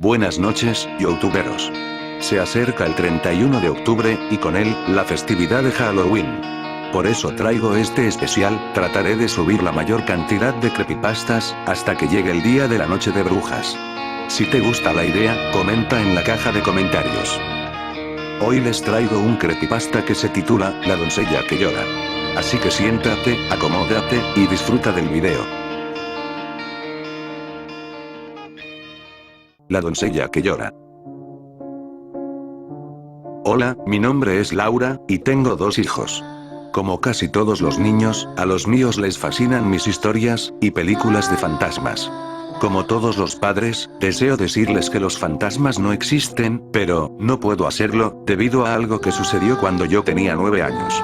Buenas noches, youtuberos. Se acerca el 31 de octubre, y con él, la festividad de Halloween. Por eso traigo este especial, trataré de subir la mayor cantidad de creepypastas, hasta que llegue el día de la noche de brujas. Si te gusta la idea, comenta en la caja de comentarios. Hoy les traigo un creepypasta que se titula, La doncella que llora. Así que siéntate, acomódate, y disfruta del video. La doncella que llora. Hola, mi nombre es Laura, y tengo 2 hijos. Como casi todos los niños, a los míos les fascinan mis historias, y películas de fantasmas. Como todos los padres, deseo decirles que los fantasmas no existen, pero, no puedo hacerlo, debido a algo que sucedió cuando yo tenía 9 años.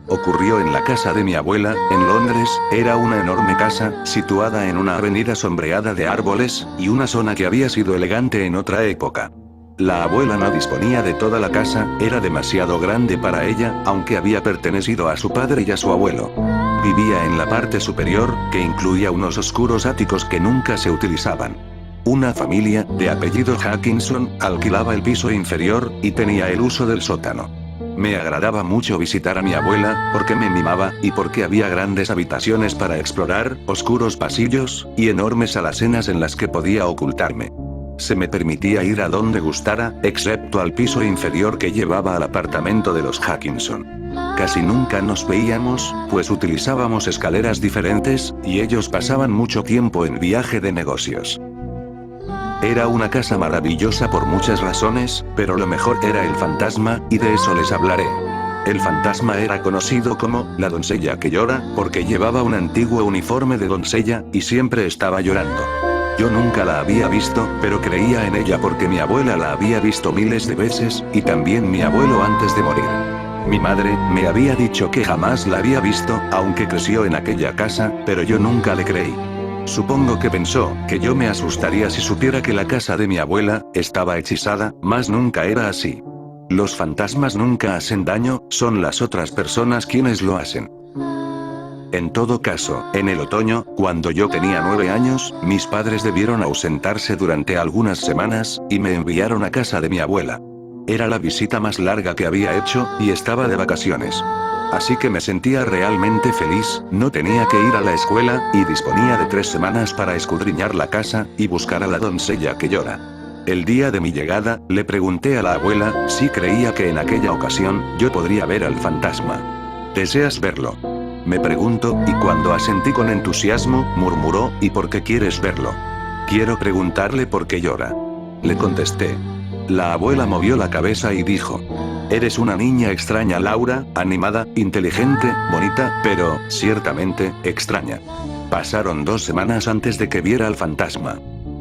Ocurrió en la casa de mi abuela, en Londres. Era una enorme casa, situada en una avenida sombreada de árboles, y una zona que había sido elegante en otra época. La abuela no disponía de toda la casa, era demasiado grande para ella, aunque había pertenecido a su padre y a su abuelo. Vivía en la parte superior, que incluía unos oscuros áticos que nunca se utilizaban. Una familia, de apellido Hutchinson, alquilaba el piso inferior, y tenía el uso del sótano. Me agradaba mucho visitar a mi abuela, porque me mimaba, y porque había grandes habitaciones para explorar, oscuros pasillos, y enormes alacenas en las que podía ocultarme. Se me permitía ir a donde gustara, excepto al piso inferior que llevaba al apartamento de los Hutchinson. Casi nunca nos veíamos, pues utilizábamos escaleras diferentes, y ellos pasaban mucho tiempo en viaje de negocios. Era una casa maravillosa por muchas razones, pero lo mejor era el fantasma, y de eso les hablaré. El fantasma era conocido como, la doncella que llora, porque llevaba un antiguo uniforme de doncella, y siempre estaba llorando. Yo nunca la había visto, pero creía en ella porque mi abuela la había visto miles de veces, y también mi abuelo antes de morir. Mi madre, me había dicho que jamás la había visto, aunque creció en aquella casa, pero yo nunca le creí. Supongo que pensó, que yo me asustaría si supiera que la casa de mi abuela, estaba hechizada, mas nunca era así. Los fantasmas nunca hacen daño, son las otras personas quienes lo hacen. En todo caso, en el otoño, cuando yo tenía 9 años, mis padres debieron ausentarse durante algunas semanas, y me enviaron a casa de mi abuela. Era la visita más larga que había hecho, y estaba de vacaciones. Así que me sentía realmente feliz, no tenía que ir a la escuela, y disponía de 3 semanas para escudriñar la casa, y buscar a la doncella que llora. El día de mi llegada, le pregunté a la abuela, si creía que en aquella ocasión, yo podría ver al fantasma. ¿Deseas verlo?, me preguntó, y cuando asentí con entusiasmo, murmuró, ¿y por qué quieres verlo? Quiero preguntarle por qué llora. Le contesté. La abuela movió la cabeza y dijo: eres una niña extraña, Laura, animada, inteligente, bonita, pero, ciertamente, extraña. Pasaron 2 semanas antes de que viera al fantasma.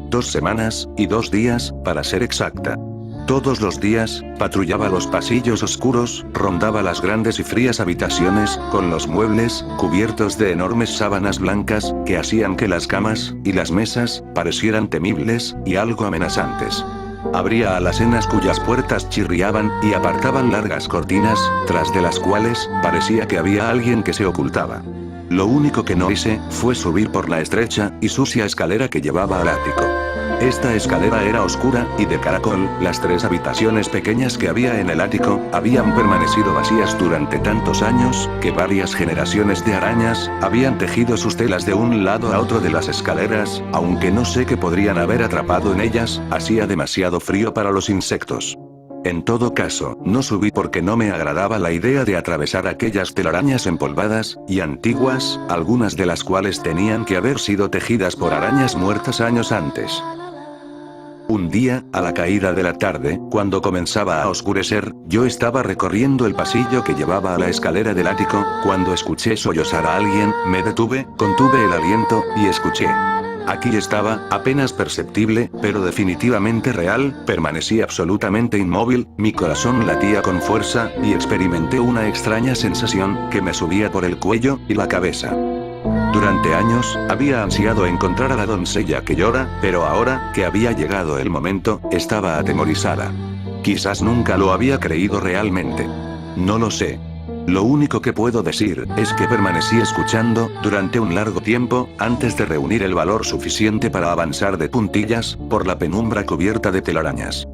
2 semanas, y 2 días, para ser exacta. Todos los días, patrullaba los pasillos oscuros, rondaba las grandes y frías habitaciones, con los muebles, cubiertos de enormes sábanas blancas, que hacían que las camas, y las mesas, parecieran temibles, y algo amenazantes. Abría alacenas cuyas puertas chirriaban, y apartaban largas cortinas, tras de las cuales, parecía que había alguien que se ocultaba. Lo único que no hice, fue subir por la estrecha, y sucia escalera que llevaba al ático. Esta escalera era oscura, y de caracol. Las 3 habitaciones pequeñas que había en el ático, habían permanecido vacías durante tantos años, que varias generaciones de arañas, habían tejido sus telas de un lado a otro de las escaleras, aunque no sé qué podrían haber atrapado en ellas, hacía demasiado frío para los insectos. En todo caso, no subí porque no me agradaba la idea de atravesar aquellas telarañas empolvadas, y antiguas, algunas de las cuales tenían que haber sido tejidas por arañas muertas años antes. Un día, a la caída de la tarde, cuando comenzaba a oscurecer, yo estaba recorriendo el pasillo que llevaba a la escalera del ático, cuando escuché sollozar a alguien, me detuve, contuve el aliento, y escuché. Aquí estaba, apenas perceptible, pero definitivamente real, permanecí absolutamente inmóvil, mi corazón latía con fuerza, y experimenté una extraña sensación, que me subía por el cuello, y la cabeza. Durante años, había ansiado encontrar a la doncella que llora, pero ahora, que había llegado el momento, estaba atemorizada. Quizás nunca lo había creído realmente. No lo sé. Lo único que puedo decir es que permanecí escuchando durante un largo tiempo, antes de reunir el valor suficiente para avanzar de puntillas, por la penumbra cubierta de telarañas.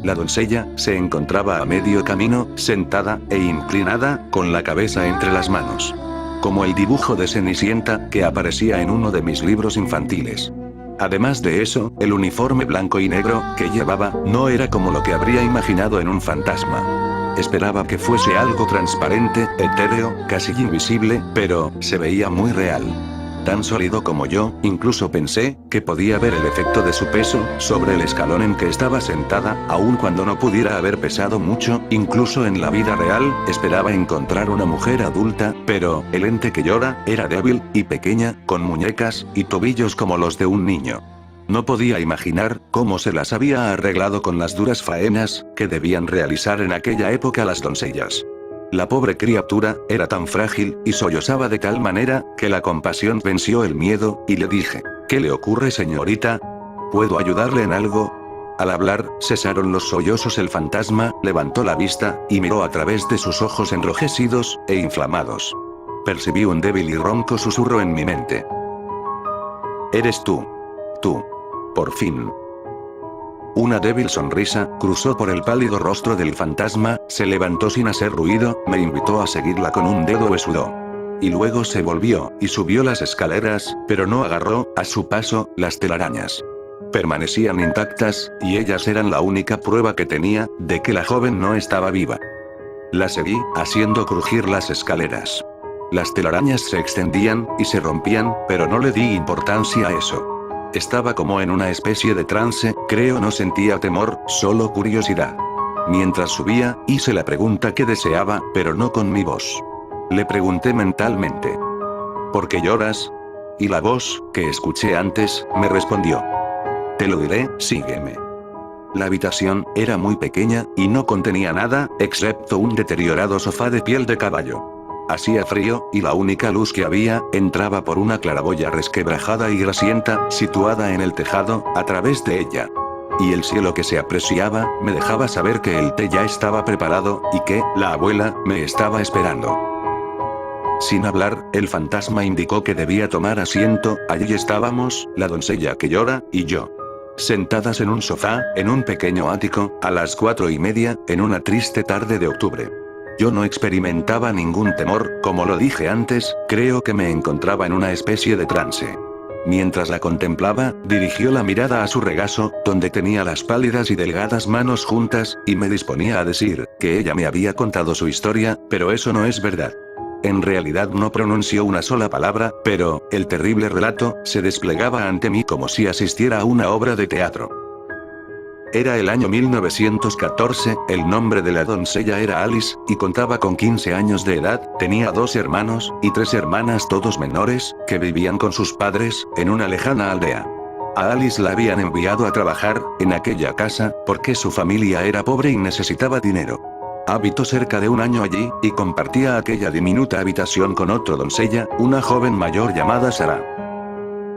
La doncella se encontraba a medio camino, sentada e inclinada, con la cabeza entre las manos. Como el dibujo de Cenicienta que aparecía en uno de mis libros infantiles. Además de eso, el uniforme blanco y negro que llevaba no era como lo que habría imaginado en un fantasma. Esperaba que fuese algo transparente, etéreo, casi invisible, pero se veía muy real. Tan sólido como yo, incluso pensé que podía ver el efecto de su peso sobre el escalón en que estaba sentada, aun cuando no pudiera haber pesado mucho, incluso en la vida real, esperaba encontrar una mujer adulta, pero el ente que llora era débil y pequeña, con muñecas y tobillos como los de un niño. No podía imaginar cómo se las había arreglado con las duras faenas que debían realizar en aquella época las doncellas. La pobre criatura era tan frágil y sollozaba de tal manera que la compasión venció el miedo, y le dije: ¿Qué le ocurre, señorita? ¿Puedo ayudarle en algo? Al hablar, cesaron los sollozos. El fantasma levantó la vista y miró a través de sus ojos enrojecidos e inflamados. Percibí un débil y ronco susurro en mi mente. Eres tú. Tú. Por fin. Una débil sonrisa cruzó por el pálido rostro del fantasma, se levantó sin hacer ruido, me invitó a seguirla con un dedo huesudo. Y luego se volvió, y subió las escaleras, pero no agarró, a su paso, las telarañas. Permanecían intactas, y ellas eran la única prueba que tenía, de que la joven no estaba viva. La seguí, haciendo crujir las escaleras. Las telarañas se extendían, y se rompían, pero no le di importancia a eso. Estaba como en una especie de trance, creo no sentía temor, solo curiosidad. Mientras subía, hice la pregunta que deseaba, pero no con mi voz. Le pregunté mentalmente: ¿por qué lloras? Y la voz, que escuché antes, me respondió: te lo diré, sígueme. La habitación era muy pequeña, y no contenía nada, excepto un deteriorado sofá de piel de caballo. Hacía frío, y la única luz que había, entraba por una claraboya resquebrajada y grasienta, situada en el tejado, a través de ella. Y el cielo que se apreciaba, me dejaba saber que el té ya estaba preparado, y que, la abuela, me estaba esperando. Sin hablar, el fantasma indicó que debía tomar asiento. Allí estábamos, la doncella que llora, y yo. Sentadas en un sofá, en un pequeño ático, a las 4:30, en una triste tarde de octubre. Yo no experimentaba ningún temor, como lo dije antes, creo que me encontraba en una especie de trance. Mientras la contemplaba, dirigió la mirada a su regazo, donde tenía las pálidas y delgadas manos juntas, y me disponía a decir que ella me había contado su historia, pero eso no es verdad. En realidad no pronunció una sola palabra, pero el terrible relato se desplegaba ante mí como si asistiera a una obra de teatro. Era el año 1914, el nombre de la doncella era Alice, y contaba con 15 años de edad, tenía 2 hermanos, y 3 hermanas todos menores, que vivían con sus padres, en una lejana aldea. A Alice la habían enviado a trabajar, en aquella casa, porque su familia era pobre y necesitaba dinero. Habitó cerca de un año allí, y compartía aquella diminuta habitación con otra doncella, una joven mayor llamada Sarah.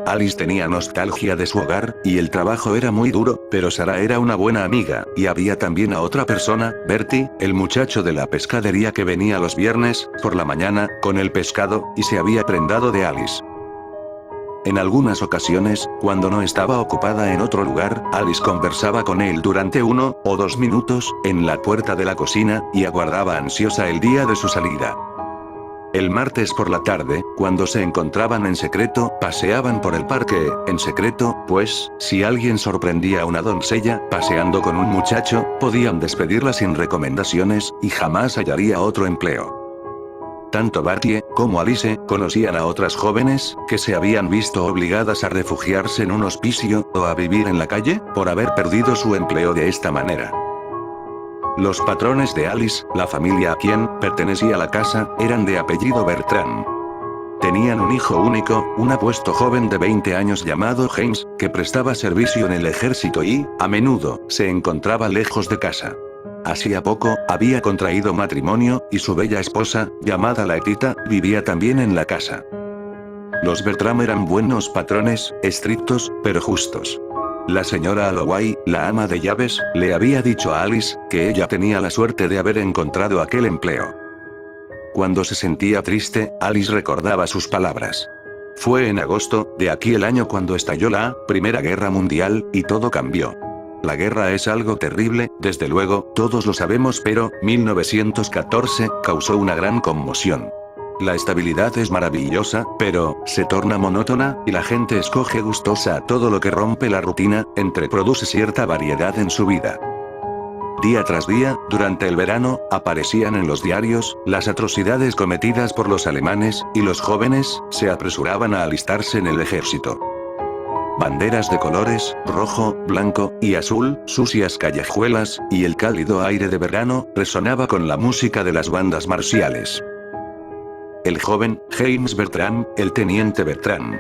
Alice tenía nostalgia de su hogar, y el trabajo era muy duro, pero Sarah era una buena amiga, y había también a otra persona, Bertie, el muchacho de la pescadería que venía los viernes, por la mañana, con el pescado, y se había prendado de Alice. En algunas ocasiones, cuando no estaba ocupada en otro lugar, Alice conversaba con él durante 1 o 2 minutos, en la puerta de la cocina, y aguardaba ansiosa el día de su salida. El martes por la tarde, cuando se encontraban en secreto, paseaban por el parque, en secreto, pues, si alguien sorprendía a una doncella, paseando con un muchacho, podían despedirla sin recomendaciones, y jamás hallaría otro empleo. Tanto Bertie, como Alice, conocían a otras jóvenes, que se habían visto obligadas a refugiarse en un hospicio, o a vivir en la calle, por haber perdido su empleo de esta manera. Los patrones de Alice, la familia a quien pertenecía la casa, eran de apellido Bertrand. Tenían un hijo único, un apuesto joven de 20 años llamado James, que prestaba servicio en el ejército y, a menudo, se encontraba lejos de casa. Hacía poco, había contraído matrimonio, y su bella esposa, llamada Laetita, vivía también en la casa. Los Bertram eran buenos patrones, estrictos, pero justos. La señora Alloway, la ama de llaves, le había dicho a Alice, que ella tenía la suerte de haber encontrado aquel empleo. Cuando se sentía triste, Alice recordaba sus palabras. Fue en agosto, de aquel año cuando estalló la Primera Guerra Mundial, y todo cambió. La guerra es algo terrible, desde luego, todos lo sabemos, pero 1914 causó una gran conmoción. La estabilidad es maravillosa, pero se torna monótona, y la gente escoge gustosa a todo lo que rompe la rutina, produce cierta variedad en su vida. Día tras día, durante el verano, aparecían en los diarios las atrocidades cometidas por los alemanes, y los jóvenes se apresuraban a alistarse en el ejército. Banderas de colores, rojo, blanco y azul, sucias callejuelas, y el cálido aire de verano, resonaba con la música de las bandas marciales. El joven, James Bertrand, el teniente Bertrand,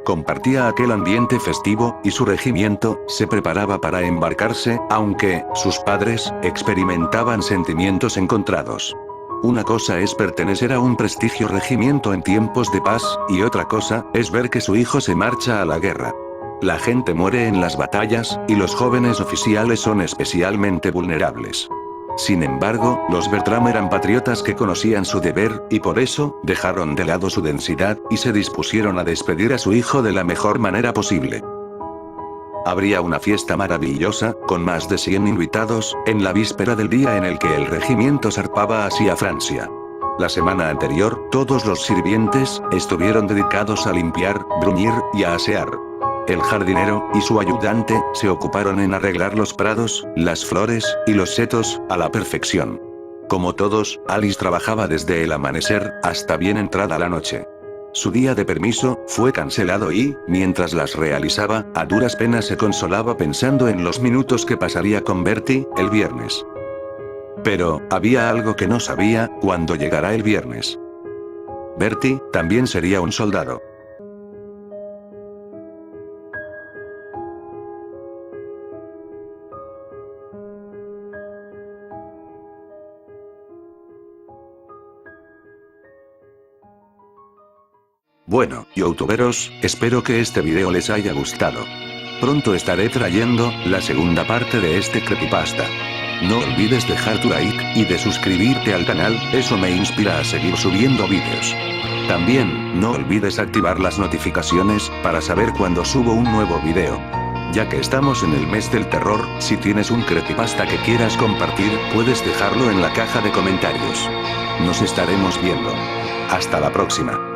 compartía aquel ambiente festivo, y su regimiento se preparaba para embarcarse, aunque sus padres experimentaban sentimientos encontrados. Una cosa es pertenecer a un prestigio regimiento en tiempos de paz, y otra cosa es ver que su hijo se marcha a la guerra. La gente muere en las batallas, y los jóvenes oficiales son especialmente vulnerables. Sin embargo, los Bertram eran patriotas que conocían su deber, y por eso, dejaron de lado su densidad, y se dispusieron a despedir a su hijo de la mejor manera posible. Habría una fiesta maravillosa, con más de 100 invitados, en la víspera del día en el que el regimiento zarpaba hacia Francia. La semana anterior, todos los sirvientes estuvieron dedicados a limpiar, bruñir y a asear. El jardinero y su ayudante se ocuparon en arreglar los prados, las flores y los setos a la perfección. Como todos, Alice trabajaba desde el amanecer hasta bien entrada la noche. Su día de permiso fue cancelado y, mientras las realizaba, a duras penas se consolaba pensando en los minutos que pasaría con Bertie el viernes. Pero había algo que no sabía: cuándo llegará el viernes. Bertie también sería un soldado. Bueno, youtuberos, espero que este video les haya gustado. Pronto estaré trayendo la segunda parte de este creepypasta. No olvides dejar tu like y de suscribirte al canal, eso me inspira a seguir subiendo vídeos. También, no olvides activar las notificaciones para saber cuando subo un nuevo video. Ya que estamos en el mes del terror, si tienes un creepypasta que quieras compartir, puedes dejarlo en la caja de comentarios. Nos estaremos viendo. Hasta la próxima.